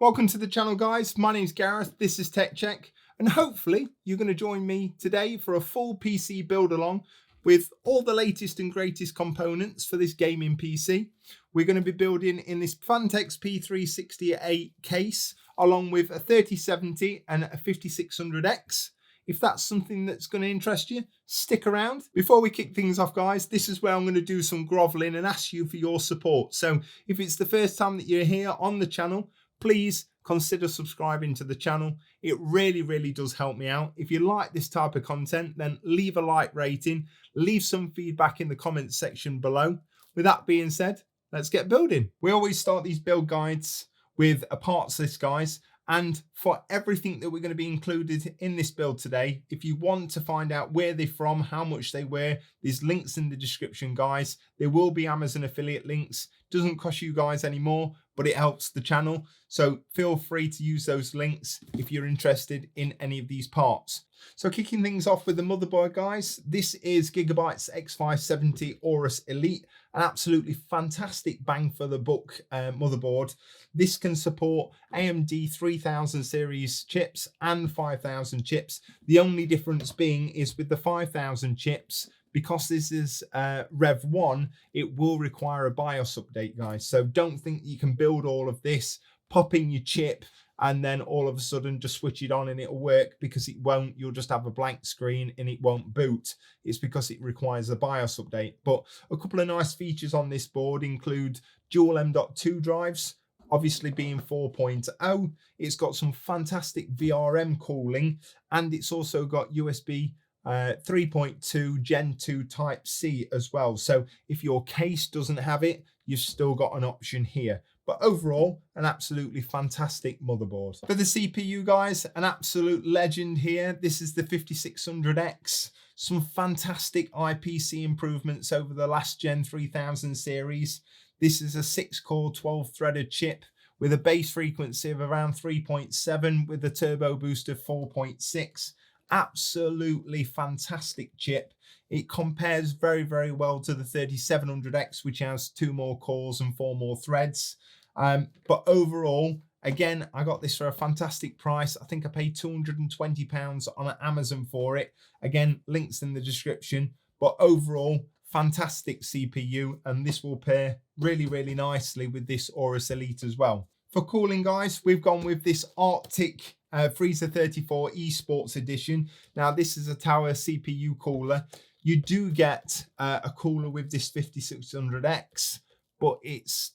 Welcome to the channel, guys. My name's Gareth. This is Tech Check, and hopefully you're going to join me today for a full PC build along with all the latest and greatest components for this gaming PC. We're going to be building in this Phanteks P360A case along with a 3070 and a 5600X. If that's something that's going to interest you, stick around. Before we kick things off, guys, this is where I'm going to do some groveling and ask you for your support. So if it's the first time that you're here on the channel, please consider subscribing to the channel. It really does help me out. If you like this type of content, then leave a like rating, leave some feedback in the comments section below. With that being said, let's get building. We always start these build guides with a parts list, guys. And for everything that we're going to be included in this build today, if you want to find out where they're from, how much they were, there's links in the description, guys. There will be Amazon affiliate links. Doesn't cost you guys any more, but it helps the channel. So feel free to use those links if you're interested in any of these parts. So kicking things off with the motherboard, guys, this is Gigabyte's X570 Aorus Elite, an absolutely fantastic bang for the buck motherboard. This can support AMD 3000 series chips and 5000 chips. The only difference being is with the 5000 chips, because this is Rev 1, it will require a BIOS update, guys. So don't think you can build all of this, pop in your chip, and then all of a sudden just switch it on and it'll work, because it won't. You'll just have a blank screen and it won't boot. It's because it requires a BIOS update. But a couple of nice features on this board include dual M.2 drives, obviously being 4.0. It's got some fantastic VRM cooling, and it's also got USB 3.2 Gen 2 Type C as well. So if your case doesn't have it, you've still got an option here. But overall, an absolutely fantastic motherboard. For the CPU, guys, an absolute legend here. This is the 5600X. Some fantastic IPC improvements over the last Gen 3000 series. This is a 6-core, 12-threaded chip with a base frequency of around 3.7 with a turbo boost of 4.6. Absolutely fantastic chip. It compares very well to the 3700X, which has 2 more cores and 4 more threads. But overall, again, I got this for a fantastic price. I think I paid £220 on Amazon for it. Again, links in the description. But overall, fantastic CPU, and this will pair really nicely with this Aorus Elite as well. For cooling, guys, we've gone with this Arctic Freezer 34 Esports Edition. Now, this is a Tower CPU cooler. You do get a cooler with this 5600X, but it's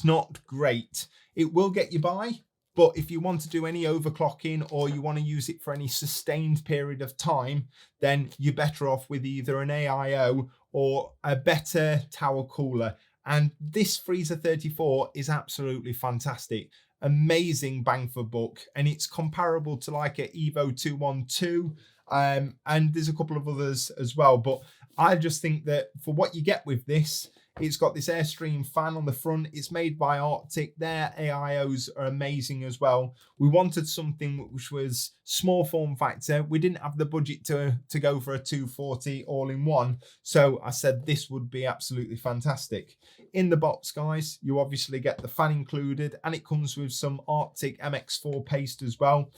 not great. It will get you by, but if you want to do any overclocking or you want to use it for any sustained period of time, then you're better off with either an AIO or a better Tower cooler. And this Freezer 34 is absolutely fantastic. Amazing bang for buck, and it's comparable to like a Evo 212, and there's a couple of others as well. But I just think that for what you get with this, it's got this Airstream fan on the front. It's made by Arctic. Their AIOs are amazing as well. We wanted something which was small form factor. We didn't have the budget to go for a 240 all-in-one. So I said this would be absolutely fantastic. In the box, guys, you obviously get the fan included, and it comes with some Arctic MX4 paste as well.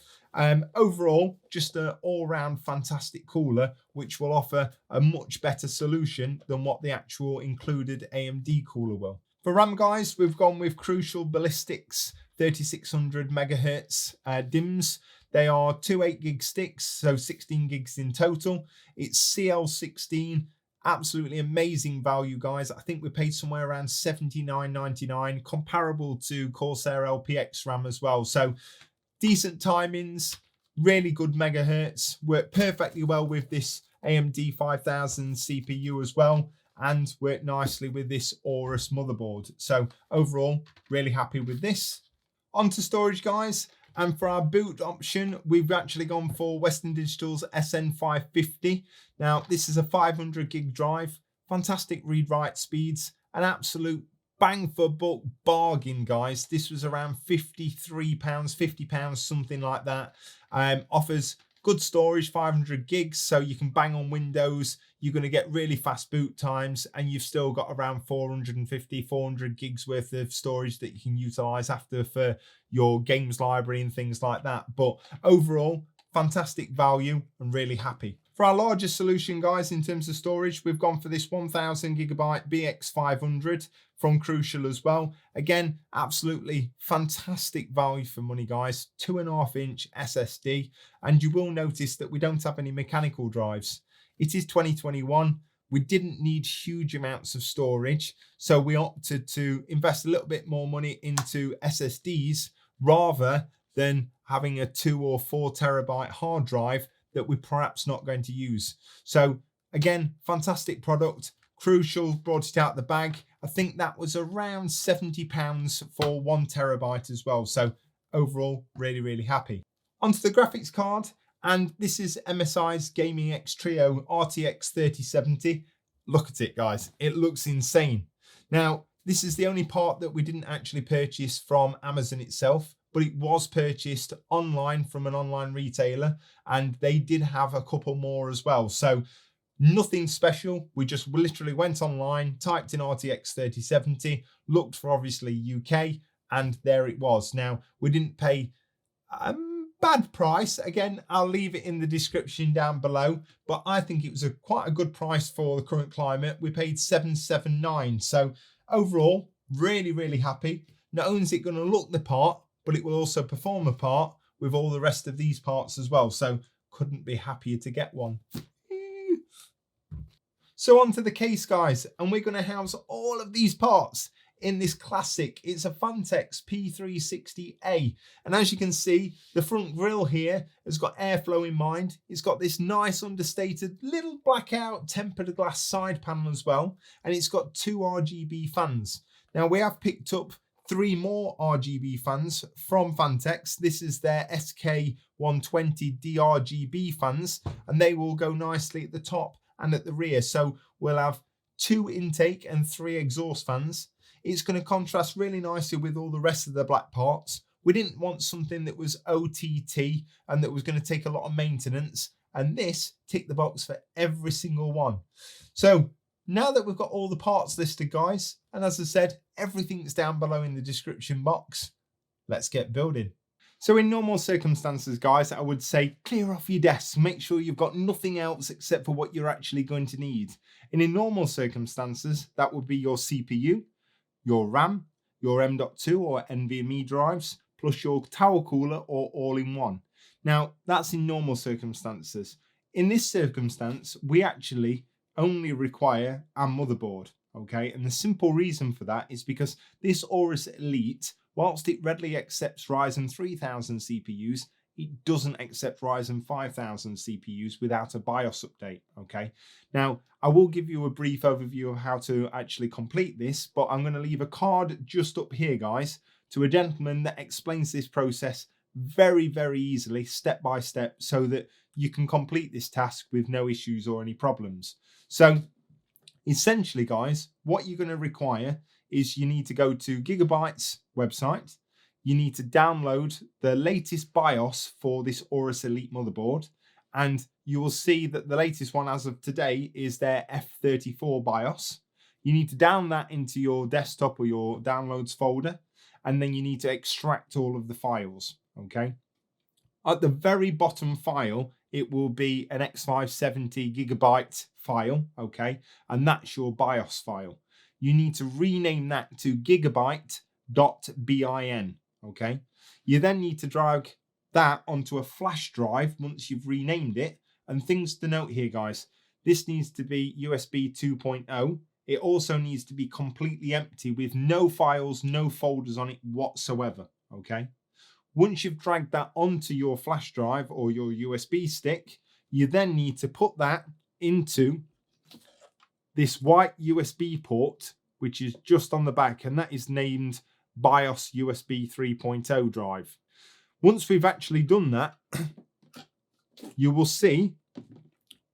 Overall, just an all-round fantastic cooler, which will offer a much better solution than what the actual included AMD cooler will. For RAM, guys, we've gone with Crucial Ballistics 3600 megahertz DIMMs. They are 2 8-gig sticks, so 16 gigs in total. It's CL16. Absolutely amazing value, guys. I think we paid somewhere around $79.99, comparable to Corsair LPX RAM as well. So decent timings, really good megahertz, work perfectly well with this AMD 5000 CPU as well, and work nicely with this Aorus motherboard. So overall, really happy with this. Onto storage, guys, and for our boot option, we've actually gone for Western Digital's SN550. Now, this is a 500 gig drive, fantastic read-write speeds, an absolute bang for buck bargain, guys. This was around £53, £50, something like that. Offers good storage, 500 gigs, so you can bang on Windows. You're going to get really fast boot times, and you've still got around 450, 400 gigs worth of storage that you can utilize after for your games library and things like that. But overall, fantastic value and really happy. For our largest solution, guys, in terms of storage, we've gone for this 1000 gigabyte BX500 from Crucial as well. Again, absolutely fantastic value for money, guys. 2.5-inch SSD, and you will notice that we don't have any mechanical drives. It is 2021. We didn't need huge amounts of storage, so we opted to invest a little bit more money into SSDs rather than having a 2 or 4 terabyte hard drive that we're perhaps not going to use. So again, fantastic product. Crucial brought it out the bag. I think that was around £70 for 1 terabyte as well. So overall, really, really happy. Onto the graphics card, and this is MSI's Gaming X Trio RTX3070. Look at it, guys. It looks insane. Now, this is the only part that we didn't actually purchase from Amazon itself, but it was purchased online from an online retailer, and they did have a couple more as well. So nothing special. We just literally went online, typed in RTX 3070, looked for obviously UK, and there it was. Now, we didn't pay a bad price. Again, I'll leave it in the description down below, but I think it was quite a good price for the current climate. We paid $779. So overall, really, really happy. Not only is it going to look the part, but it will also perform a part with all the rest of these parts as well. So couldn't be happier to get one. So onto the case, guys, and we're going to house all of these parts in this classic. It's a Phanteks P360A. And as you can see, the front grille here has got airflow in mind. It's got this nice understated little blackout tempered glass side panel as well. And it's got 2 RGB fans. Now we have picked up 3 more RGB fans from Phanteks. This is their SK120 DRGB fans, and they will go nicely at the top and at the rear. So we'll have 2 intake and 3 exhaust fans. It's going to contrast really nicely with all the rest of the black parts. We didn't want something that was OTT and that was going to take a lot of maintenance, and this ticked the box for every single one. So now that we've got all the parts listed, guys, and as I said, everything's down below in the description box, let's get building. So in normal circumstances, guys, I would say clear off your desk. Make sure you've got nothing else except for what you're actually going to need. And in normal circumstances, that would be your CPU, your RAM, your M.2 or NVMe drives, plus your tower cooler or all-in-one. Now, that's in normal circumstances. In this circumstance, we actually only require our motherboard, okay? And the simple reason for that is because this Aorus Elite, whilst it readily accepts Ryzen 3000 CPUs, it doesn't accept Ryzen 5000 CPUs without a BIOS update, okay? Now, I will give you a brief overview of how to actually complete this, but I'm going to leave a card just up here, guys, to a gentleman that explains this process very, very easily, step by step, so that you can complete this task with no issues or any problems. So essentially, guys, what you're going to require is you need to go to Gigabyte's website. You need to download the latest BIOS for this Aorus Elite motherboard. And you will see that the latest one as of today is their F34 BIOS. You need to download that into your desktop or your downloads folder. And then you need to extract all of the files, okay? At the very bottom file, it will be an X570 gigabyte file, okay? And that's your BIOS file. You need to rename that to gigabyte.bin, okay? You then need to drag that onto a flash drive once you've renamed it. And things to note here, guys, this needs to be USB 2.0. It also needs to be completely empty with no files, no folders on it whatsoever, okay? Once you've dragged that onto your flash drive or your USB stick, you then need to put that into this white USB port, which is just on the back, and that is named BIOS USB 3.0 drive. Once we've actually done that, you will see,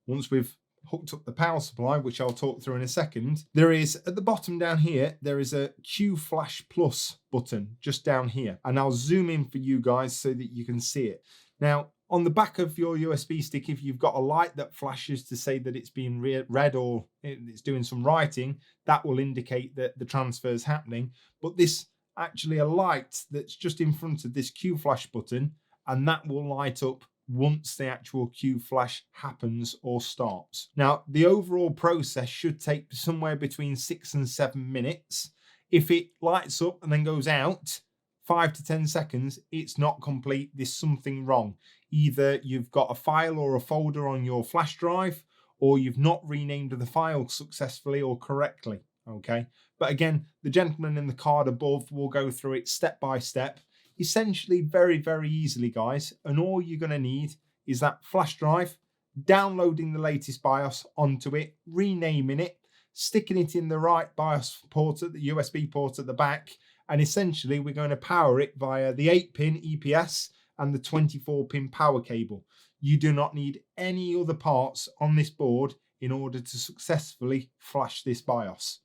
once we've hooked up the power supply, which I'll talk through in a second, there is at the bottom down here, there is a Q Flash Plus button just down here. And I'll zoom in for you guys so that you can see it. Now, On the back of your USB stick, if you've got a light that flashes to say that it's being read or it's doing some writing, that will indicate that the transfer is happening. But this actually a light that's just in front of this Q flash button, and that will light up once the actual Q flash happens or starts. Now, the overall process should take somewhere between 6 and 7 minutes. If it lights up and then goes out 5 to 10 seconds, it's not complete. There's something wrong. Either you've got a file or a folder on your flash drive, or you've not renamed the file successfully or correctly. Okay. But again, the gentleman in the card above will go through it step by step, essentially very, very easily, guys. And all you're going to need is that flash drive, downloading the latest BIOS onto it, renaming it, sticking it in the right BIOS port at the USB port at the back, and essentially we're going to power it via the 8-pin EPS and the 24-pin power cable. You do not need any other parts on this board in order to successfully flash this BIOS.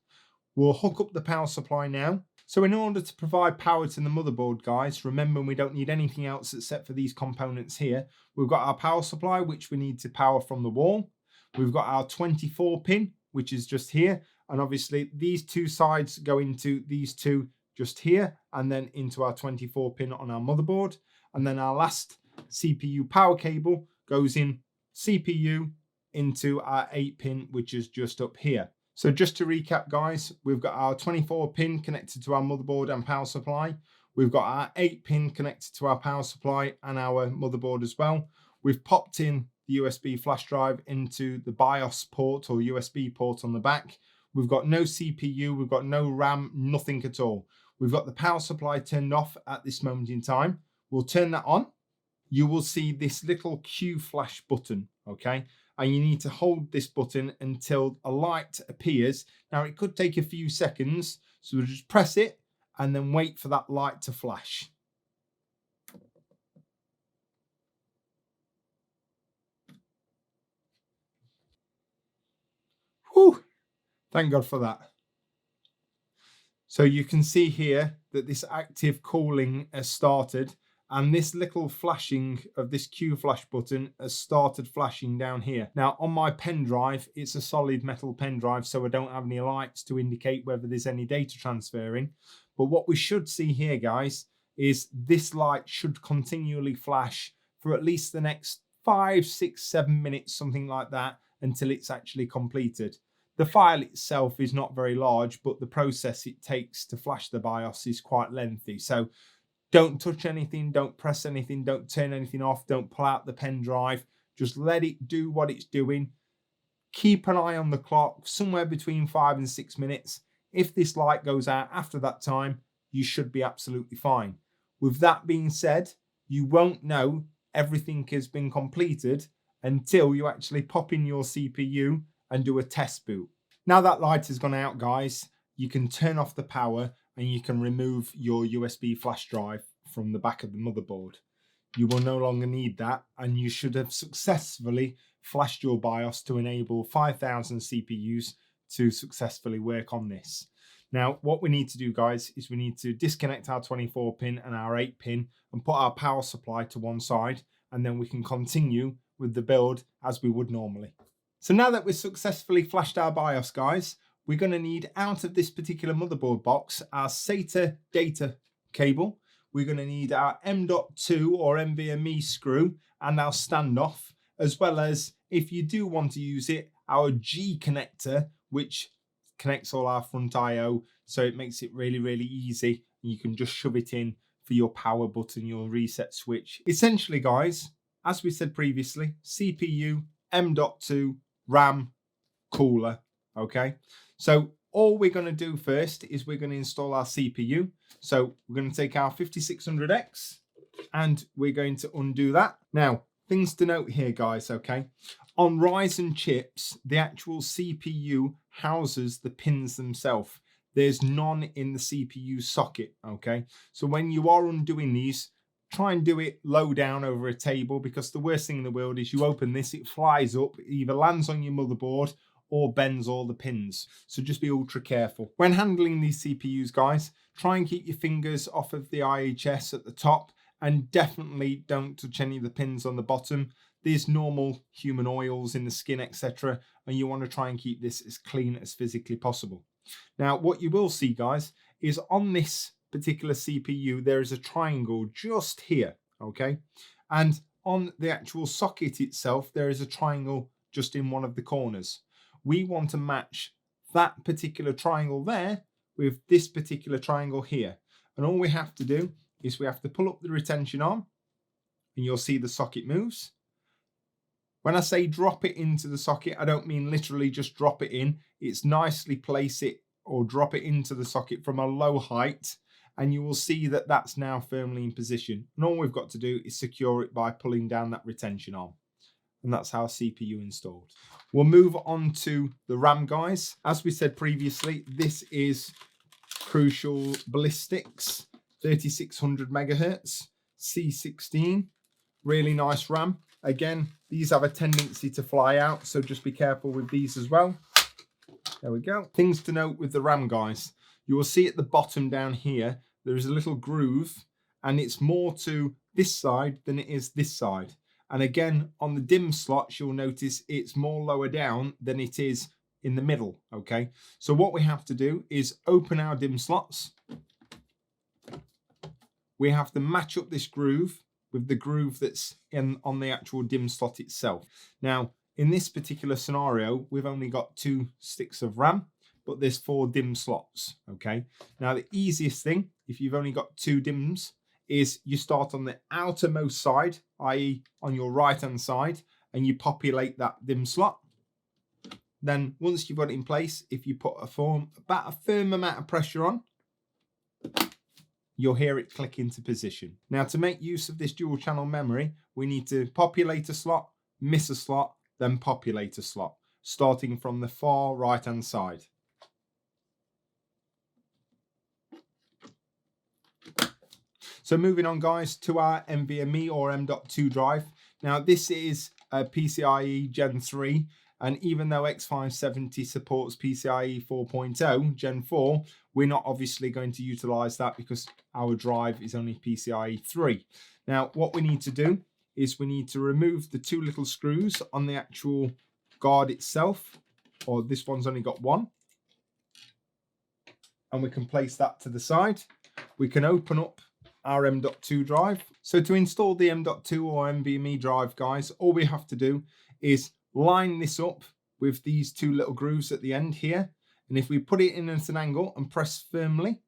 We'll hook up the power supply now. So in order to provide power to the motherboard, guys, remember we don't need anything else except for these components here. We've got our power supply, which we need to power from the wall. We've got our 24-pin, which is just here. And obviously these two sides go into these two just here, and then into our 24-pin on our motherboard. And then our last CPU power cable goes in CPU into our 8-pin, which is just up here. So just to recap, guys, we've got our 24-pin connected to our motherboard and power supply. We've got our 8-pin connected to our power supply and our motherboard as well. We've popped in the USB flash drive into the BIOS port or USB port on the back. We've got no CPU, we've got no RAM, nothing at all. We've got the power supply turned off at this moment in time. We'll turn that on. You will see this little Q flash button, okay? And you need to hold this button until a light appears. Now, it could take a few seconds, so we'll just press it and then wait for that light to flash. Whew, thank God for that. So you can see here that this active cooling has started, and this little flashing of this Q flash button has started flashing down here. Now on my pen drive, it's a solid metal pen drive, so I don't have any lights to indicate whether there's any data transferring. But what we should see here, guys, is this light should continually flash for at least the next 5, 6, 7 minutes, something like that, until it's actually completed. The file itself is not very large, but the process it takes to flash the BIOS is quite lengthy. So don't touch anything, don't press anything, don't turn anything off, don't pull out the pen drive. Just let it do what it's doing. Keep an eye on the clock, somewhere between 5 and 6 minutes. If this light goes out after that time, you should be absolutely fine. With that being said, you won't know everything has been completed until you actually pop in your CPU and do a test boot. Now that light has gone out, guys, you can turn off the power and you can remove your USB flash drive from the back of the motherboard. You will no longer need that, and you should have successfully flashed your BIOS to enable 5,000 CPUs to successfully work on this. Now, what we need to do, guys, is we need to disconnect our 24-pin and our 8-pin and put our power supply to one side, and then we can continue with the build as we would normally. So now that we've successfully flashed our BIOS, guys, we're going to need, out of this particular motherboard box, our SATA data cable. We're going to need our M.2 or NVMe screw and our standoff, as well as, if you do want to use it, our G connector, which connects all our front I/O, so it makes it really, really easy. You can just shove it in for your power button, your reset switch. Essentially, guys, as we said previously, CPU, M.2, RAM, cooler, okay? So all we're going to do first is we're going to install our CPU. So we're going to take our 5600X and we're going to undo that. Now, things to note here, guys, okay? On Ryzen chips, the actual CPU houses the pins themselves. There's none in the CPU socket, okay? So when you are undoing these, try and do it low down over a table, because the worst thing in the world is you open this, it flies up, it either lands on your motherboard or bends all the pins. So just be ultra careful. When handling these CPUs, guys, try and keep your fingers off of the IHS at the top And definitely don't touch any of the pins on the bottom. There's normal human oils in the skin, etc. And you want to try and keep this as clean as physically possible. Now, what you will see, guys, is on this particular CPU, there is a triangle just here, okay? And on the actual socket itself, there is a triangle just in one of the corners. We want to match that particular triangle there with this particular triangle here. And all we have to do is we have to pull up the retention arm and you'll see the socket moves. When I say drop it into the socket, I don't mean literally just drop it in. It's nicely place it or drop it into the socket from a low height, and you will see that that's now firmly in position. And all we've got to do is secure it by pulling down that retention arm. And that's our CPU installed. We'll move on to the RAM, guys. As we said previously, this is Crucial Ballistics 3600 megahertz C16. Really nice RAM. Again, these have a tendency to fly out, so just be careful with these as well. There we go. Things to note with the RAM, guys. You will see at the bottom down here, there is a little groove, and it's more to this side than it is this side. And again, on the DIMM slots, you'll notice it's more lower down than it is in the middle, okay? So what we have to do is open our DIMM slots. We have to match up this groove with the groove that's on the actual DIMM slot itself. Now, in this particular scenario, we've only got 2 sticks of RAM, but there's 4 DIMM slots, okay? Now, the easiest thing, if you've only got 2 DIMMs, is you start on the outermost side, i.e. on your right-hand side, and you populate that DIMM slot. Then, once you've got it in place, if you put about a firm amount of pressure on, you'll hear it click into position. Now, to make use of this dual channel memory, we need to populate a slot, miss a slot, then populate a slot, starting from the far right-hand side. So moving on, guys, to our NVMe or M.2 drive. Now, this is a PCIe Gen 3, and even though X570 supports PCIe 4.0 Gen 4, we're not obviously going to utilize that because our drive is only PCIe 3. Now, what we need to do is we need to remove the 2 little screws on the actual guard itself, or this one's only got 1. And we can place that to the side. We can open up our M.2 drive. So to install the M.2 or NVMe drive, guys, all we have to do is line this up with these 2 little grooves at the end here. And if we put it in at an angle and press firmly,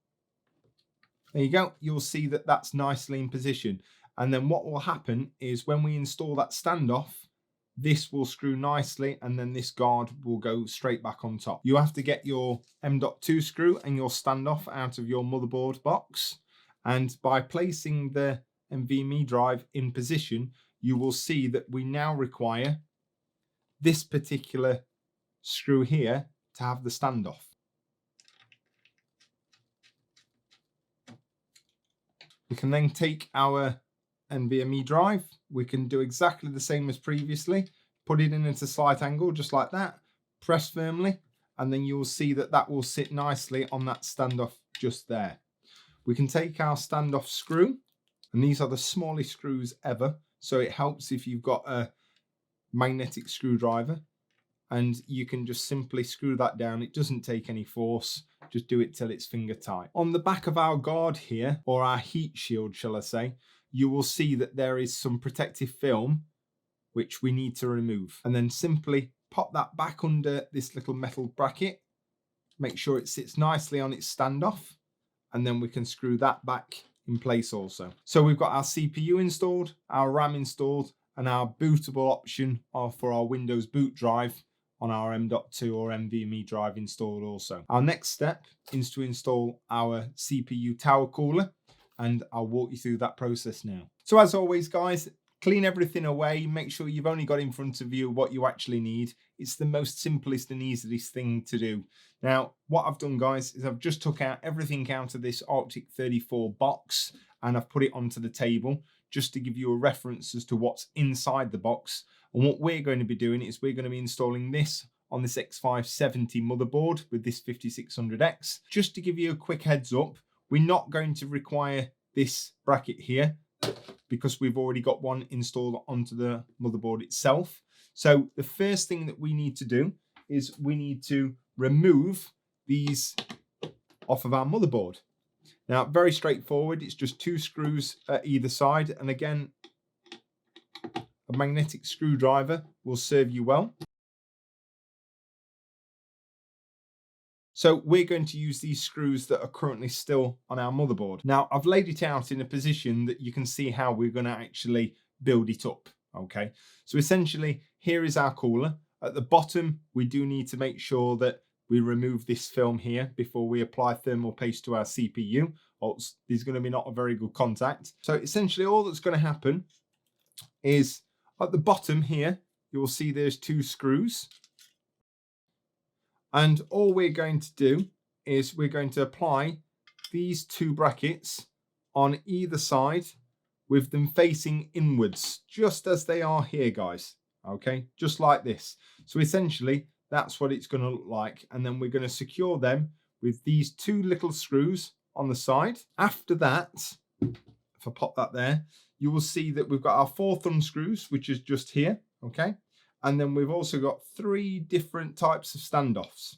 there you go, you'll see that that's nicely in position. And then what will happen is when we install that standoff, this will screw nicely and then this guard will go straight back on top. You have to get your M.2 screw and your standoff out of your motherboard box. And by placing the NVMe drive in position, you will see that we now require this particular screw here to have the standoff. We can then take our NVMe drive. We can do exactly the same as previously. Put it in at a slight angle, just like that. Press firmly, and then you'll see that that will sit nicely on that standoff just there. We can take our standoff screw, and these are the smallest screws ever, so it helps if you've got a magnetic screwdriver, and you can just simply screw that down. It doesn't take any force, just do it till it's finger tight. On the back of our guard here, or our heat shield shall I say, you will see that there is some protective film which we need to remove, and then simply pop that back under this little metal bracket, make sure it sits nicely on its standoff, and then we can screw that back in place also. So we've got our CPU installed, our RAM installed, and our bootable option for our Windows boot drive on our M.2 or NVMe drive installed also. Our next step is to install our CPU tower cooler, and I'll walk you through that process now. So as always, guys, clean everything away. Make sure you've only got in front of you what you actually need. It's the most simplest and easiest thing to do. Now, what I've done, guys, is I've just took out everything out of this Arctic 34 box and I've put it onto the table just to give you a reference as to what's inside the box. And what we're going to be doing is we're going to be installing this on this X570 motherboard with this 5600X. Just to give you a quick heads up, we're not going to require this bracket here. because we've already got one installed onto the motherboard itself. So the first thing that we need to do is we need to remove these off of our motherboard. Now, very straightforward. It's just 2 screws at either side. And again, a magnetic screwdriver will serve you well. So we're going to use these screws that are currently still on our motherboard. Now, I've laid it out in a position that you can see how we're going to actually build it up. Okay, so essentially, here is our cooler. At the bottom, we do need to make sure that we remove this film here before we apply thermal paste to our CPU, or there's going to be not a very good contact. So essentially, all that's going to happen is at the bottom here, you will see there's 2 screws. And all we're going to do is we're going to apply these 2 brackets on either side with them facing inwards, just as they are here, guys. Okay, just like this. So essentially, that's what it's going to look like. And then we're going to secure them with these 2 little screws on the side. After that, if I pop that there, you will see that we've got our 4 thumb screws, which is just here. Okay. And then we've also got 3 different types of standoffs.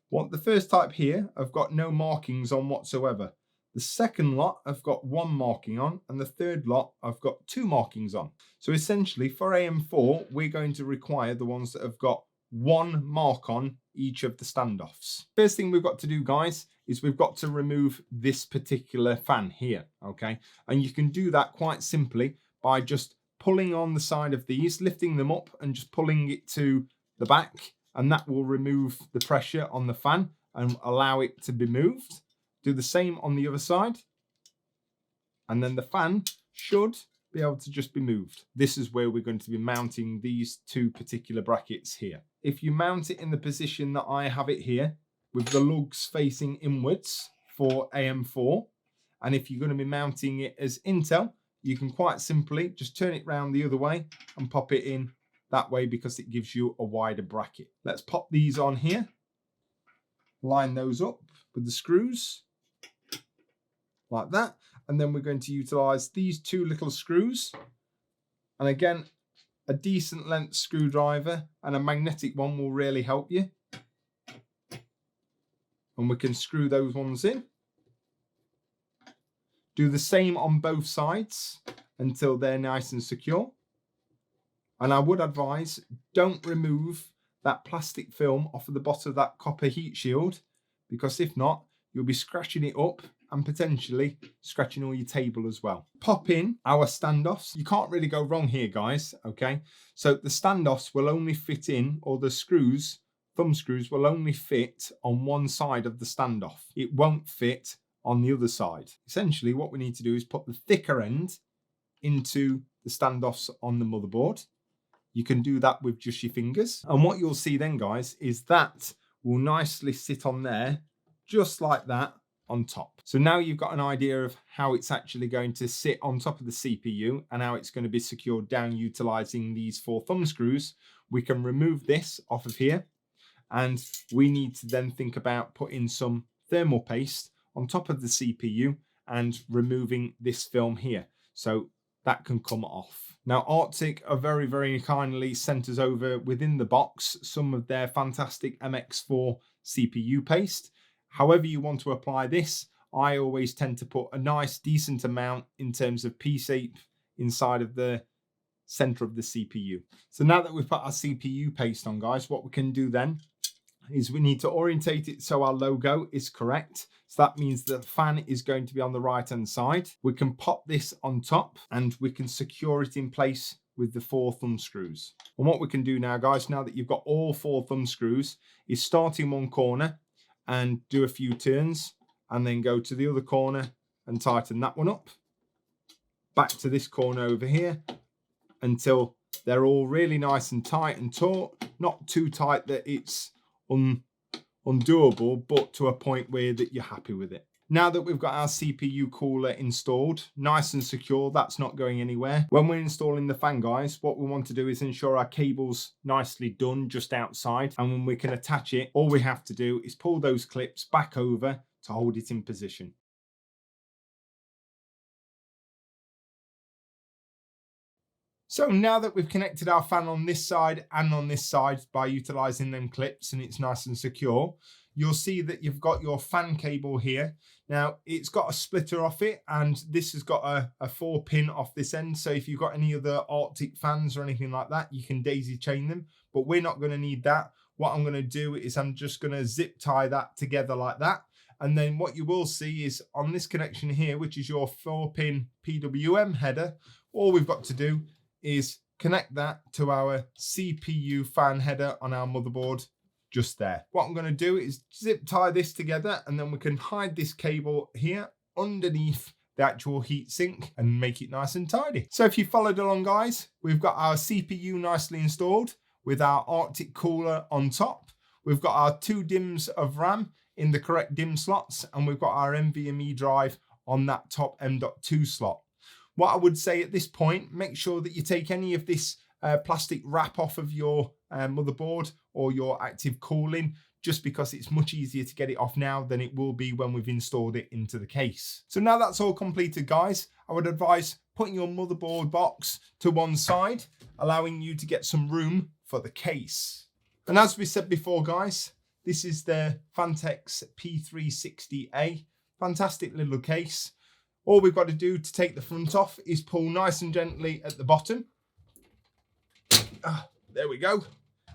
The first type here, I've got no markings on whatsoever. The second lot, I've got 1 marking on, and the third lot, I've got 2 markings on. So essentially, for AM4, we're going to require the ones that have got 1 mark on each of the standoffs. First thing we've got to do, guys, is we've got to remove this particular fan here, okay? And you can do that quite simply by just pulling on the side of these, lifting them up and just pulling it to the back, and that will remove the pressure on the fan and allow it to be moved. Do the same on the other side, and then the fan should be able to just be moved. This is where we're going to be mounting these 2 particular brackets here. If you mount it in the position that I have it here, with the lugs facing inwards for AM4, and if you're going to be mounting it as Intel, you can quite simply just turn it round the other way and pop it in that way because it gives you a wider bracket. Let's pop these on here, line those up with the screws like that. And then we're going to utilize these 2 little screws. And again, a decent length screwdriver and a magnetic one will really help you. And we can screw those ones in. Do the same on both sides until they're nice and secure. And I would advise, don't remove that plastic film off of the bottom of that copper heat shield, because if not, you'll be scratching it up and potentially scratching all your table as well. Pop in our standoffs. You can't really go wrong here, guys, okay? So the standoffs will only fit in, or the screws, thumb screws, will only fit on one side of the standoff. It won't fit on the other side. Essentially, what we need to do is put the thicker end into the standoffs on the motherboard. You can do that with just your fingers. And what you'll see then, guys, is that will nicely sit on there, just like that, on top. So now you've got an idea of how it's actually going to sit on top of the CPU and how it's going to be secured down utilizing these 4 thumb screws. We can remove this off of here, and we need to then think about putting some thermal paste on top of the CPU and removing this film here, so that can come off. Now, Arctic are very, very kindly sent us over within the box some of their fantastic MX4 CPU paste. However you want to apply this, I always tend to put a nice decent amount in terms of P-shape inside of the center of the CPU. So now that we've put our CPU paste on, guys, what we can do then is we need to orientate it so our logo is correct. So that means the fan is going to be on the right hand side. We can pop this on top and we can secure it in place with the 4 thumb screws. And what we can do now, guys, now that you've got all 4 thumb screws, is start in one corner and do a few turns, and then go to the other corner and tighten that one up. Back to this corner over here until they're all really nice and tight and taut. Not too tight that it's undoable, but to a point where that you're happy with it. Now that we've got our CPU cooler installed, nice and secure, that's not going anywhere. When we're installing the fan, guys, what we want to do is ensure our cable's nicely done just outside. And when we can attach it, all we have to do is pull those clips back over to hold it in position. So now that we've connected our fan on this side and on this side by utilizing them clips and it's nice and secure, you'll see that you've got your fan cable here. Now it's got a splitter off it, and this has got a 4-pin off this end. So if you've got any other Arctic fans or anything like that, you can daisy chain them, but we're not going to need that. What I'm going to do is I'm just going to zip tie that together like that. And then what you will see is on this connection here, which is your 4-pin PWM header, all we've got to do is connect that to our CPU fan header on our motherboard just there. What I'm going to do is zip tie this together, and then we can hide this cable here underneath the actual heatsink and make it nice and tidy. So if you followed along, guys, we've got our CPU nicely installed with our Arctic cooler on top. We've got our 2 DIMMs of RAM in the correct DIMM slots, and we've got our NVMe drive on that top M.2 slot. What I would say at this point, make sure that you take any of this plastic wrap off of your motherboard or your active cooling, just because it's much easier to get it off now than it will be when we've installed it into the case. So now that's all completed, guys, I would advise putting your motherboard box to one side, allowing you to get some room for the case. And as we said before, guys, this is the Phanteks P360A. Fantastic little case. All we've got to do to take the front off is pull nice and gently at the bottom. There we go.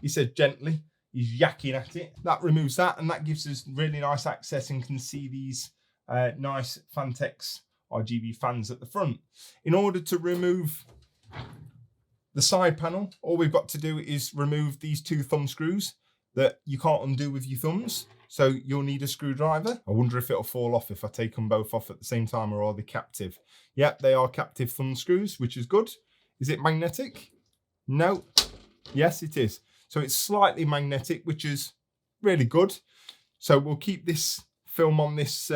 He said gently. He's yakking at it. That removes that, and that gives us really nice access and can see these nice Phanteks RGB fans at the front. In order to remove the side panel, all we've got to do is remove these 2 thumb screws that you can't undo with your thumbs. So you'll need a screwdriver. I wonder if it'll fall off if I take them both off at the same time, or are they captive? Yep, they are captive thumb screws, which is good. Is it magnetic? No. Yes, it is. So it's slightly magnetic, which is really good. So we'll keep this film on this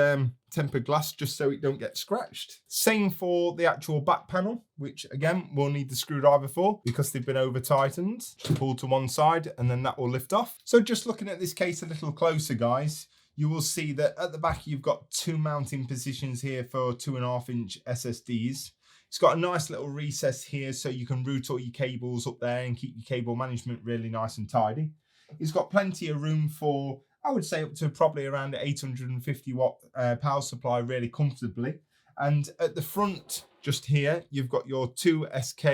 tempered glass just so it don't get scratched. Same for the actual back panel, which again we'll need the screwdriver for because they've been over tightened. Pull to one side and then that will lift off. So just looking at this case a little closer, guys, you will see that at the back you've got 2 mounting positions here for 2.5-inch SSDs. It's got a nice little recess here so you can route all your cables up there and keep your cable management really nice and tidy. It's got plenty of room for, I would say, up to probably around 850 watt power supply really comfortably. And at the front just here, you've got your 2 SK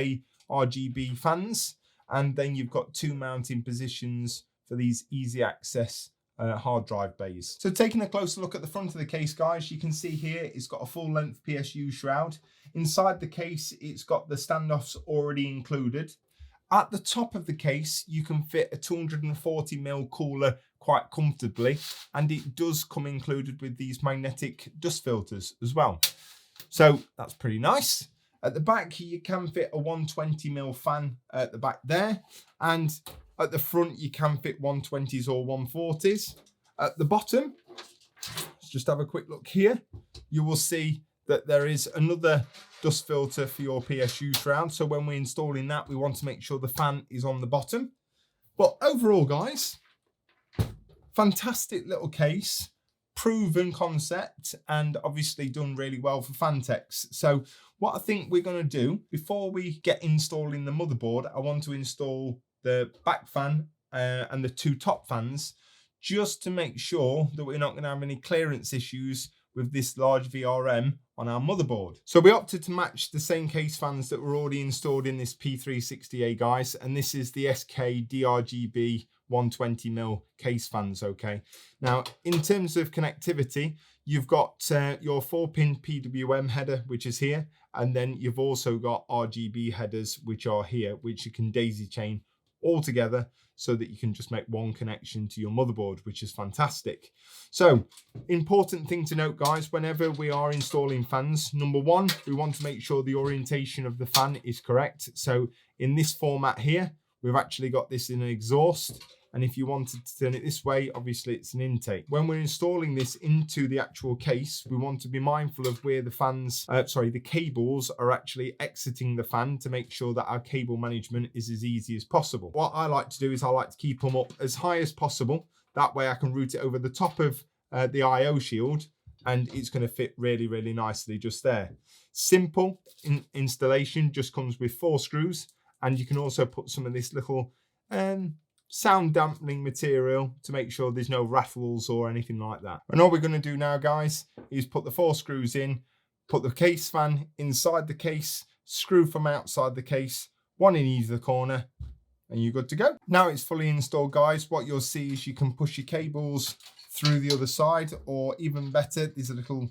RGB fans, and then you've got 2 mounting positions for these easy access hard drive bays. So taking a closer look at the front of the case, guys, you can see here it's got a full length PSU shroud. Inside the case, it's got the standoffs already included. At the top of the case, you can fit a 240mm cooler quite comfortably, and it does come included with these magnetic dust filters as well. So that's pretty nice. At the back, you can fit a 120mm fan at the back there, and at the front, you can fit 120s or 140s. At the bottom, let's just have a quick look here. You will see that there is another dust filter for your PSU shroud. So when we're installing that, we want to make sure the fan is on the bottom. But overall, guys, fantastic little case, proven concept, and obviously done really well for Phanteks. So what I think we're going to do, before we get installing the motherboard, I want to install the back fan and the 2 top fans, just to make sure that we're not going to have any clearance issues with this large VRM on our motherboard. So we opted to match the same case fans that were already installed in this P360A, guys, and this is the SK DRGB 120mm case fans. Okay, now in terms of connectivity, you've got your 4-pin PWM header, which is here, and then you've also got RGB headers, which are here, which you can daisy chain all together so that you can just make one connection to your motherboard, which is fantastic. So important thing to note, guys, whenever we are installing fans, number one, we want to make sure the orientation of the fan is correct. So in this format here, we've actually got this in an exhaust, and if you wanted to turn it this way, obviously it's an intake. When we're installing this into the actual case, we want to be mindful of where the the cables are actually exiting the fan to make sure that our cable management is as easy as possible. What I like to do is I like to keep them up as high as possible. That way I can route it over the top of the IO shield, and it's going to fit really, really nicely just there. Simple installation, just comes with 4 screws, and you can also put some of this little sound dampening material to make sure there's no rattles or anything like that. And all we're going to do now, guys, is put the 4 screws in, put the case fan inside the case, screw from outside the case, one in either corner, and you're good to go. Now it's fully installed, guys, what you'll see is you can push your cables through the other side, or even better, there's a little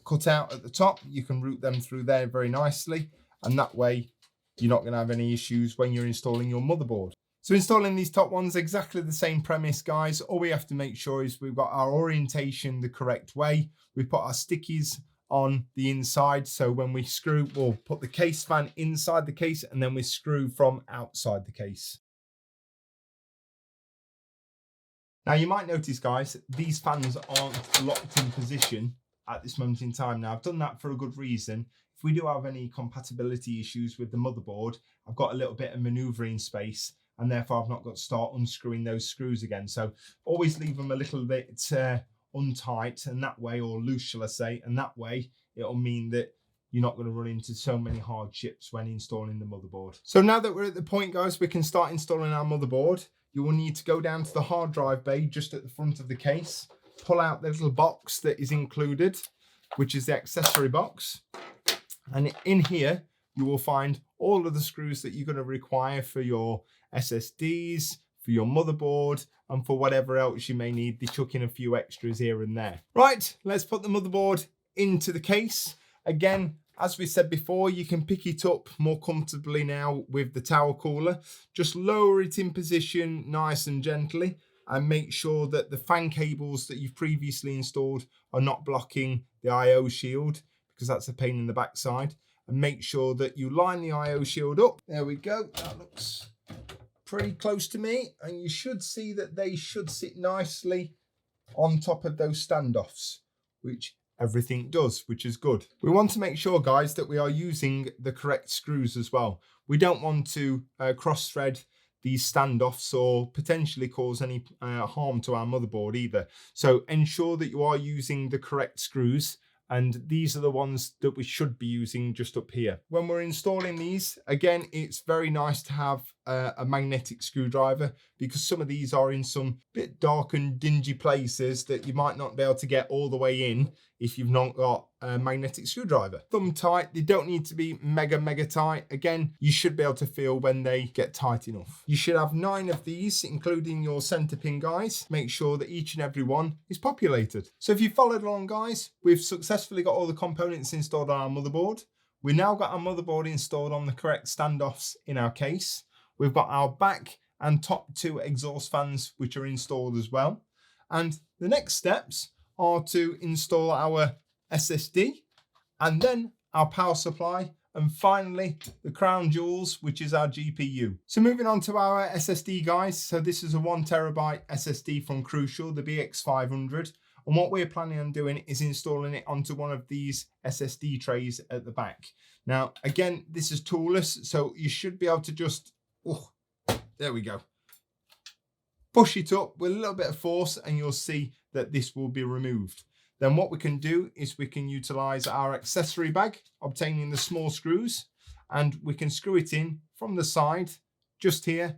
cut out at the top. You can route them through there very nicely, and that way you're not going to have any issues when you're installing your motherboard. So installing these top ones, exactly the same premise, guys. All we have to make sure is we've got our orientation the correct way. We put our stickies on the inside, so when we screw, we'll put the case fan inside the case, and then we screw from outside the case. Now you might notice, guys, these fans aren't locked in position at this moment in time. Now I've done that for a good reason. If we do have any compatibility issues with the motherboard, I've got a little bit of maneuvering space, and therefore I've not got to start unscrewing those screws again. So always leave them a little bit untight, and that way, or loose shall I say, and that way it'll mean that you're not going to run into so many hardships when installing the motherboard. So now that we're at the point, guys, we can start installing our motherboard. You will need to go down to the hard drive bay just at the front of the case, pull out the little box that is included, which is the accessory box. And in here, you will find all of the screws that you're going to require for your SSDs, for your motherboard, and for whatever else you may need. They chuck in a few extras here and there. Right, let's put the motherboard into the case. Again, as we said before, you can pick it up more comfortably now with the tower cooler. Just lower it in position nice and gently, and make sure that the fan cables that you've previously installed are not blocking the I/O shield, because that's a pain in the backside. And make sure that you line the I/O shield up. There we go. That looks pretty close to me, and you should see that they should sit nicely on top of those standoffs, which everything does, which is good. We want to make sure, guys, that we are using the correct screws as well. We don't want to cross-thread these standoffs or potentially cause any harm to our motherboard either. So ensure that you are using the correct screws, and these are the ones that we should be using just up here. When we're installing these, again, it's very nice to have a magnetic screwdriver, because some of these are in some bit dark and dingy places that you might not be able to get all the way in if you've not got a magnetic screwdriver. Thumb tight, they don't need to be mega tight. Again, you should be able to feel when they get tight enough. You should have 9 of these, including your center pin, guys. Make sure that each and every one is populated. So if you followed along, guys, we've successfully got all the components installed on our motherboard. We now got our motherboard installed on the correct standoffs in our case. We've got our back and top 2 exhaust fans, which are installed as well. And the next steps are to install our SSD, and then our power supply, and finally the crown jewels, which is our GPU. So moving on to our SSD, guys. So this is a 1TB SSD from Crucial, the BX500. And what we're planning on doing is installing it onto one of these SSD trays at the back. Now, again, this is toolless, so you should be able to just, there we go, push it up with a little bit of force, and you'll see that this will be removed. Then what we can do is we can utilize our accessory bag, obtaining the small screws, and we can screw it in from the side, just here,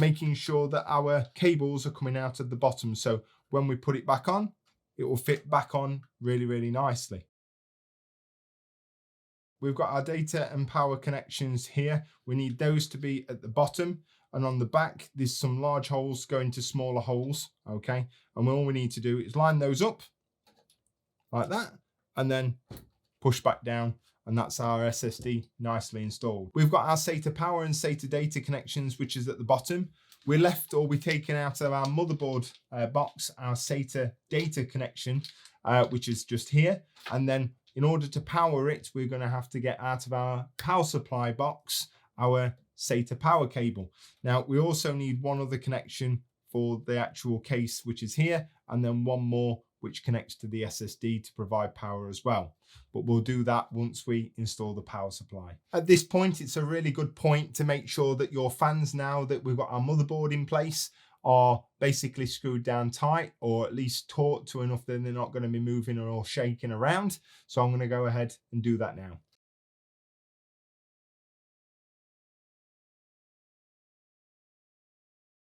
making sure that our cables are coming out of the bottom. So when we put it back on, it will fit back on really nicely. We've got our data and power connections here. We need those to be at the bottom, and on the back, there's some large holes going to smaller holes, okay? And all we need to do is line those up like that, and then push back down, and that's our SSD nicely installed. We've got our SATA power and SATA data connections, which is at the bottom. We're taken out of our motherboard box, our SATA data connection, which is just here. And then in order to power it, we're going to have to get out of our power supply box our SATA power cable. Now, we also need one other connection for the actual case, which is here, and then one more which connects to the SSD to provide power as well. But we'll do that once we install the power supply. At this point, it's a really good point to make sure that your fans, now that we've got our motherboard in place, are basically screwed down tight, or at least taut to enough that they're not going to be moving or shaking around. So I'm going to go ahead and do that now.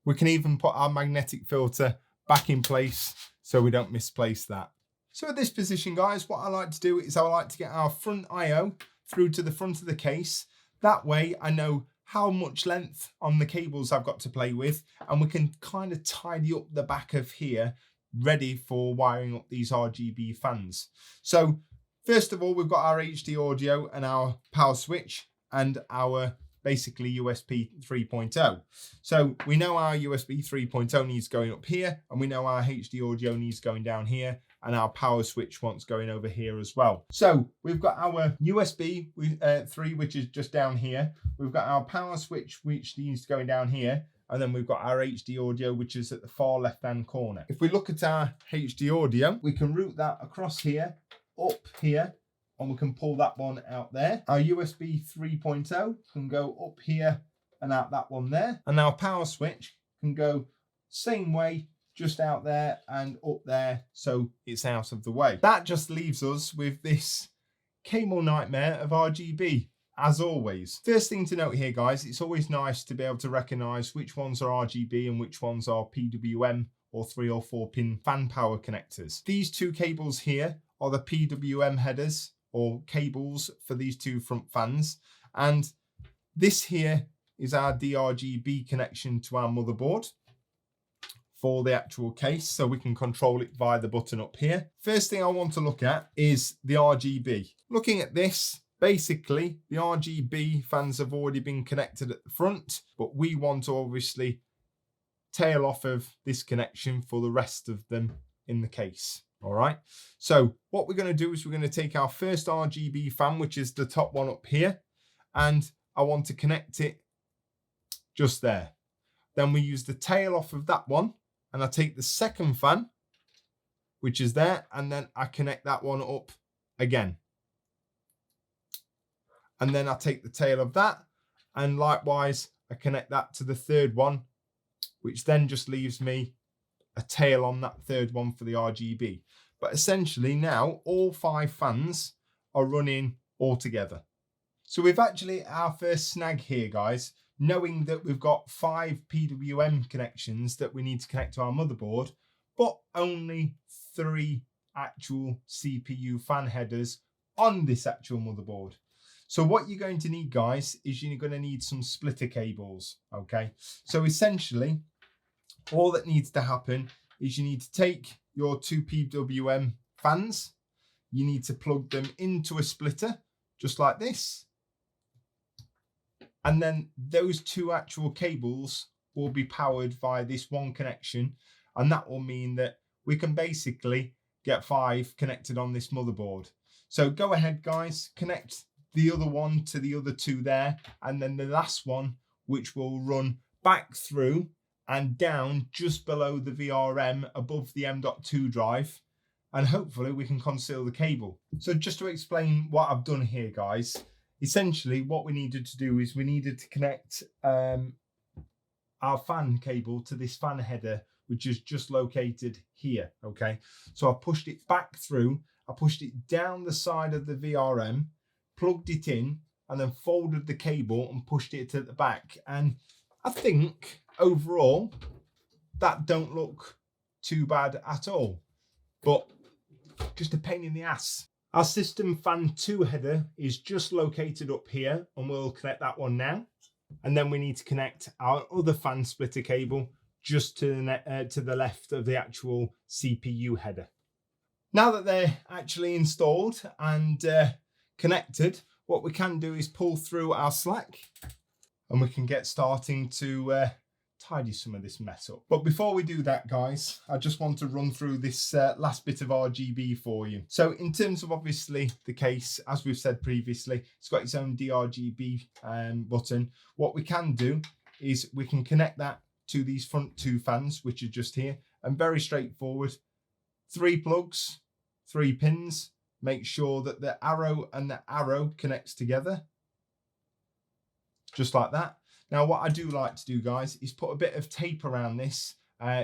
We can even put our magnetic filter back in place so we don't misplace that. So at this position, guys, what I like to do is I like to get our front IO through to the front of the case. That way I know how much length on the cables I've got to play with, and we can kind of tidy up the back of here, ready for wiring up these RGB fans. So first of all, we've got our HD audio and our power switch and our basically USB 3.0. So we know our USB 3.0 needs going up here, and we know our HD audio needs going down here, and our power switch wants going over here as well. So we've got our USB 3, which is just down here. We've got our power switch, which needs going down here. And then we've got our HD audio, which is at the far left-hand corner. If we look at our HD audio, we can route that across here, up here, and we can pull that one out there. Our USB 3.0 can go up here and out that one there. And our power switch can go same way, just out there and up there, so it's out of the way. That just leaves us with this cable nightmare of RGB, as always. First thing to note here, guys, it's always nice to be able to recognize which ones are RGB and which ones are PWM or 3 or 4 pin fan power connectors. These two cables here are the PWM headers or cables for these two front fans, and this here is our DRGB connection to our motherboard for the actual case, so we can control it via the button up here. First thing I want to look at is the RGB. Looking at this, basically the RGB fans have already been connected at the front, but we want to obviously tail off of this connection for the rest of them in the case. All right, so what we're going to do is we're going to take our first RGB fan, which is the top one up here, and I want to connect it just there. Then we use the tail off of that one, and I take the second fan, which is there, and then I connect that one up again. And then I take the tail of that, and likewise, I connect that to the third one, which then just leaves me a tail on that third one for the RGB. But essentially now, all 5 fans are running all together. So we've actually our first snag here, guys. Knowing that we've got 5 PWM connections that we need to connect to our motherboard, but only 3 actual CPU fan headers on this actual motherboard. So what you're going to need, guys, is you're going to need some splitter cables, okay? So essentially, all that needs to happen is you need to take your 2 PWM fans, you need to plug them into a splitter, just like this. And then those 2 actual cables will be powered via this one connection. And that will mean that we can basically get 5 connected on this motherboard. So go ahead, guys, connect the other one to the other 2 there. And then the last one, which will run back through and down just below the VRM above the M.2 drive. And hopefully we can conceal the cable. So just to explain what I've done here, guys. Essentially, what we needed to do is we needed to connect our fan cable to this fan header, which is just located here, okay? So I pushed it back through, I pushed it down the side of the VRM, plugged it in, and then folded the cable and pushed it to the back. And I think, overall, that don't look too bad at all, but just a pain in the ass. Our system fan 2 header is just located up here, and we'll connect that one now. And then we need to connect our other fan splitter cable just to the left of the actual CPU header. Now that they're actually installed and connected, what we can do is pull through our slack, and we can get starting to tidy some of this mess up. But before we do that, guys, I just want to run through this last bit of RGB for you. So in terms of obviously the case, as we've said previously, it's got its own DRGB button. What we can do is we can connect that to these front 2 fans, which are just here, and very straightforward. 3 plugs, 3 pins. Make sure that the arrow and the arrow connects together, just like that. Now, what I do like to do, guys, is put a bit of tape around this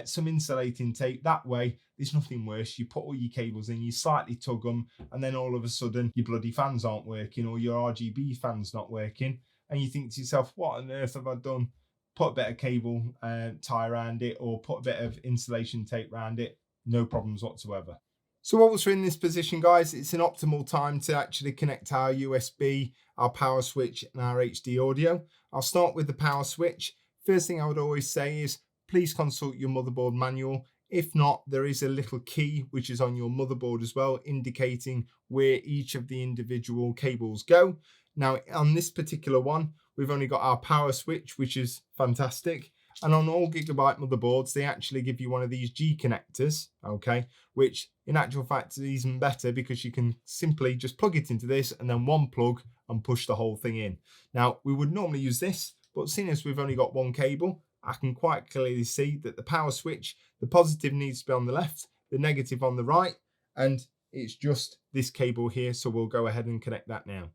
some insulating tape. That way, there's nothing worse. You put all your cables in, you slightly tug them, and then all of a sudden, your bloody fans aren't working, or your RGB fan's not working. And you think to yourself, what on earth have I done? Put a bit of cable tie around it, or put a bit of insulation tape around it. No problems whatsoever. So once we're in this position, guys, it's an optimal time to actually connect our USB, our power switch, and our HD audio. I'll start with the power switch. First thing I would always say is please consult your motherboard manual. If not, there is a little key which is on your motherboard as well, indicating where each of the individual cables go. Now, on this particular one, we've only got our power switch, which is fantastic. And on all Gigabyte motherboards, they actually give you one of these G connectors, okay, which in actual fact is even better because you can simply just plug it into this and then one plug and push the whole thing in. Now, we would normally use this, but seeing as we've only got one cable, I can quite clearly see that the power switch, the positive needs to be on the left, the negative on the right, and it's just this cable here. So we'll go ahead and connect that now.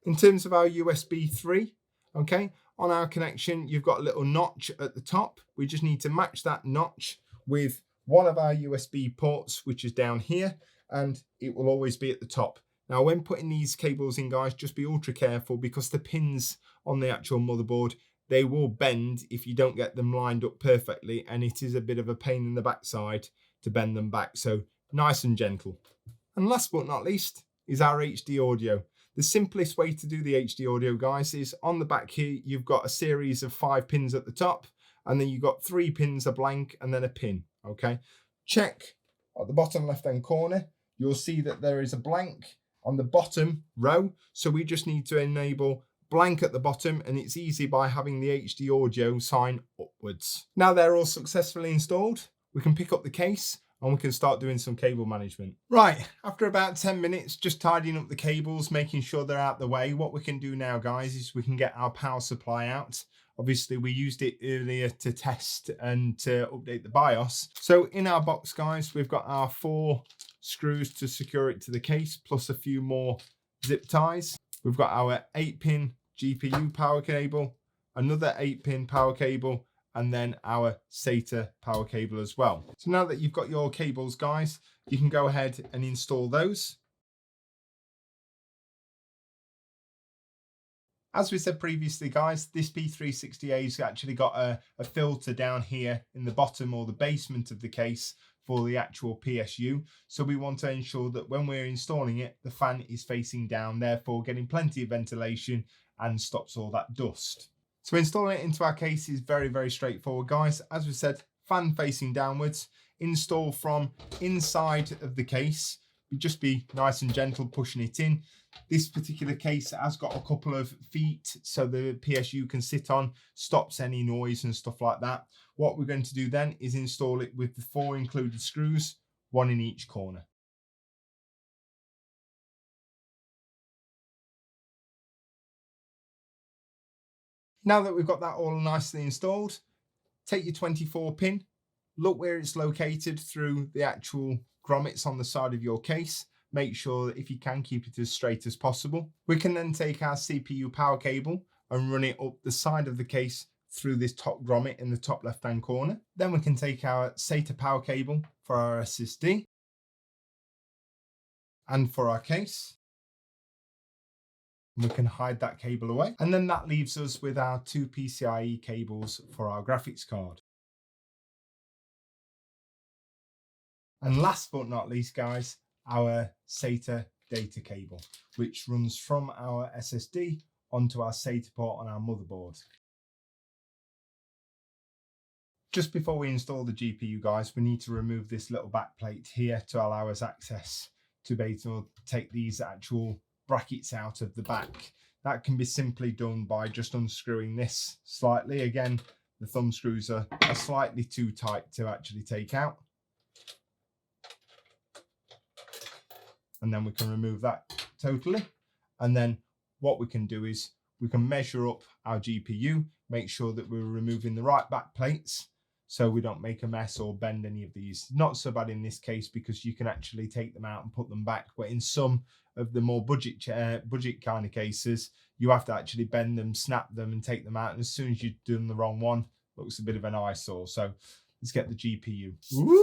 In terms of our USB 3, okay, on our connection, you've got a little notch at the top. We just need to match that notch with one of our USB ports, which is down here, and it will always be at the top. Now, when putting these cables in, guys, just be ultra careful because the pins on the actual motherboard, they will bend if you don't get them lined up perfectly, and it is a bit of a pain in the backside to bend them back. So nice and gentle. And last but not least is our HD audio. The simplest way to do the HD audio, guys, is on the back here, you've got a series of 5 pins at the top, and then you've got 3 pins, a blank, and then a pin, okay? Check at the bottom left-hand corner. You'll see that there is a blank on the bottom row, so we just need to enable blank at the bottom, and it's easy by having the HD audio sign upwards. Now they're all successfully installed, we can pick up the case and we can start doing some cable management. Right, after about 10 minutes, just tidying up the cables, making sure they're out the way, what we can do now, guys, is we can get our power supply out. Obviously, we used it earlier to test and to update the BIOS. So in our box, guys, we've got our 4 screws to secure it to the case, plus a few more zip ties. We've got our 8-pin GPU power cable, another 8-pin power cable, and then our SATA power cable as well. So now that you've got your cables, guys, you can go ahead and install those. As we said previously, guys, this P360A has actually got a filter down here in the bottom or the basement of the case for the actual PSU. So we want to ensure that when we're installing it, the fan is facing down, therefore getting plenty of ventilation and stops all that dust. So installing it into our case is very, very straightforward, guys. As we said, fan facing downwards, install from inside of the case. Just be nice and gentle pushing it in. This particular case has got a couple of feet so the PSU can sit on, stops any noise and stuff like that. What we're going to do then is install it with the 4 included screws, 1 in each corner. Now that we've got that all nicely installed, take your 24-pin, look where it's located through the actual grommets on the side of your case. Make sure that if you can, keep it as straight as possible. We can then take our CPU power cable and run it up the side of the case through this top grommet in the top left-hand corner. Then we can take our SATA power cable for our SSD and for our case. We can hide that cable away. And then that leaves us with our 2 PCIe cables for our graphics card. And last but not least, guys, our SATA data cable, which runs from our SSD onto our SATA port on our motherboard. Just before we install the GPU, guys, we need to remove this little back plate here to allow us access to be able to take these actual brackets out of the back. That can be simply done by just unscrewing this slightly. Again, the thumb screws are slightly too tight to actually take out. And then we can remove that totally. And then what we can do is we can measure up our GPU, make sure that we're removing the right back plates so we don't make a mess or bend any of these. Not so bad in this case because you can actually take them out and put them back. But in some of the more budget kind of cases, you have to actually bend them, snap them and take them out. And as soon as you've done the wrong one, looks a bit of an eyesore. So let's get the GPU. Woo,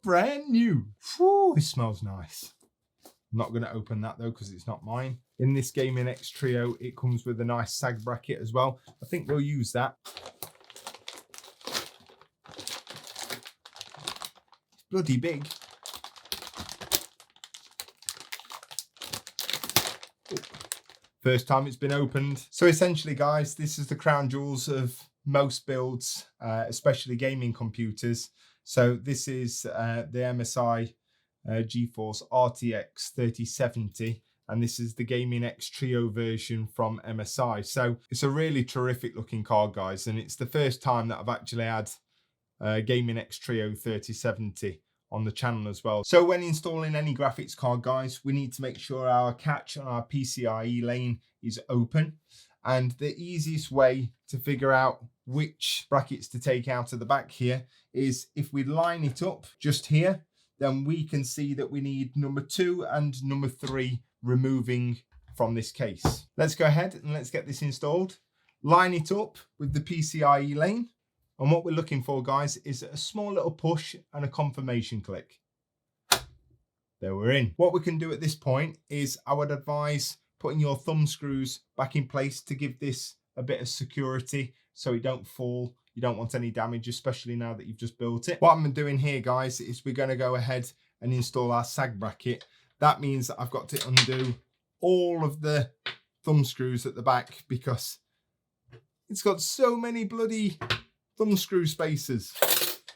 brand new. Woo, it smells nice. I'm not going to open that though because it's not mine. In this Gaming X Trio, it comes with a nice sag bracket as well. I think we'll use that. Bloody big. First time it's been opened. So essentially, guys, this is the crown jewels of most builds, especially gaming computers. So this is the MSI GeForce RTX3070, and this is the Gaming X Trio version from MSI. So it's a really terrific looking card, guys, and it's the first time that I've actually had Gaming X Trio 3070 on the channel as well. So when installing any graphics card, guys, we need to make sure our catch on our PCIe lane is open. And the easiest way to figure out which brackets to take out of the back here is if we line it up just here, then we can see that we need number 2 and number 3 removing from this case. Let's go ahead and let's get this installed. Line it up with the PCIe lane. And what we're looking for, guys, is a small little push and a confirmation click. There we're in. What we can do at this point is I would advise putting your thumb screws back in place to give this a bit of security so it don't fall. You don't want any damage, especially now that you've just built it. What I'm doing here, guys, is we're going to go ahead and install our sag bracket. That means that I've got to undo all of the thumb screws at the back because it's got so many bloody thumb screw spacers.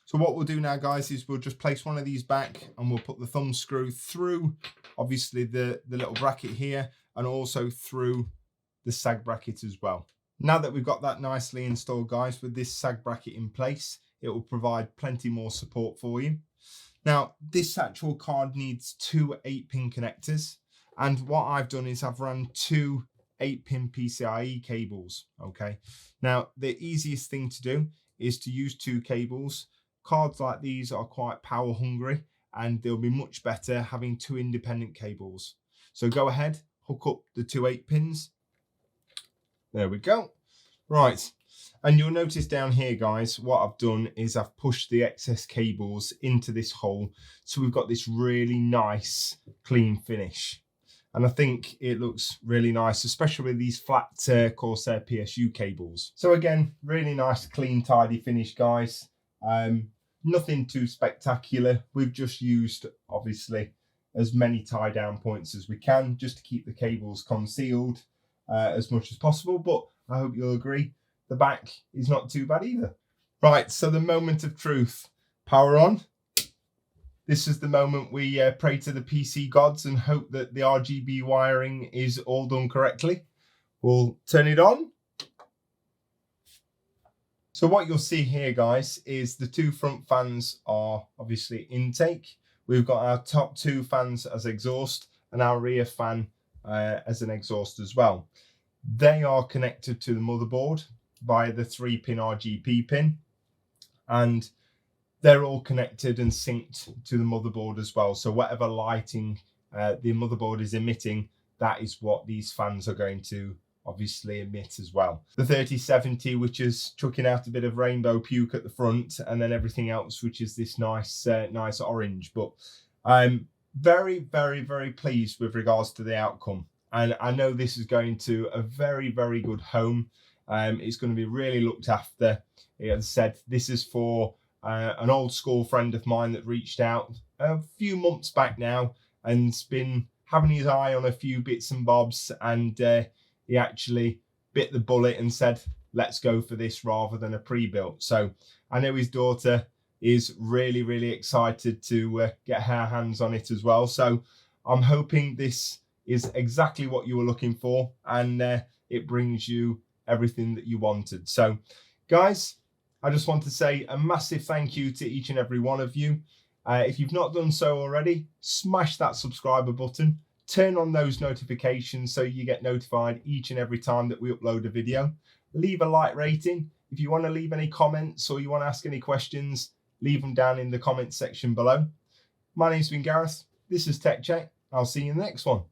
So what we'll do now, guys, is we'll just place one of these back and we'll put the thumb screw through, obviously, the little bracket here and also through the sag bracket as well. Now that we've got that nicely installed, guys, with this sag bracket in place, it will provide plenty more support for you. Now, this actual card needs 2 8-pin connectors. And what I've done is I've run 2 8-pin PCIe cables, okay? Now, the easiest thing to do is to use 2 cables. Cards like these are quite power hungry and they'll be much better having 2 independent cables. So go ahead, hook up the 2 8-pins. There we go. Right, and you'll notice down here, guys, what I've done is I've pushed the excess cables into this hole. So we've got this really nice, clean finish. And I think it looks really nice, especially with these flat Corsair PSU cables. So again, really nice, clean, tidy finish, guys. Nothing too spectacular. We've just used, obviously, as many tie down points as we can just to keep the cables concealed as much as possible. But I hope you'll agree, the back is not too bad either. Right, so the moment of truth. Power on. This is the moment we pray to the PC gods and hope that the RGB wiring is all done correctly. We'll turn it on. So what you'll see here, guys, is the 2 front fans are obviously intake. We've got our top 2 fans as exhaust and our rear fan as an exhaust as well. They are connected to the motherboard by the 3-pin RGB pin, and they're all connected and synced to the motherboard as well. So whatever lighting the motherboard is emitting, that is what these fans are going to obviously emit as well. The 3070, which is chucking out a bit of rainbow puke at the front, and then everything else, which is this nice nice orange. But I'm very, very, very pleased with regards to the outcome. And I know this is going to a very, very good home. It's going to be really looked after. As I said, this is for an old school friend of mine that reached out a few months back now and's been having his eye on a few bits and bobs, and he actually bit the bullet and said, let's go for this rather than a pre-built. So I know his daughter is really, really excited to get her hands on it as well. So I'm hoping this is exactly what you were looking for, and it brings you everything that you wanted. So guys, I just want to say a massive thank you to each and every one of you. If you've not done so already, smash that subscriber button, turn on those notifications so you get notified each and every time that we upload a video. Leave a like rating. If you want to leave any comments or you want to ask any questions, leave them down in the comments section below. My name's been Gareth. This is Tech Check. I'll see you in the next one.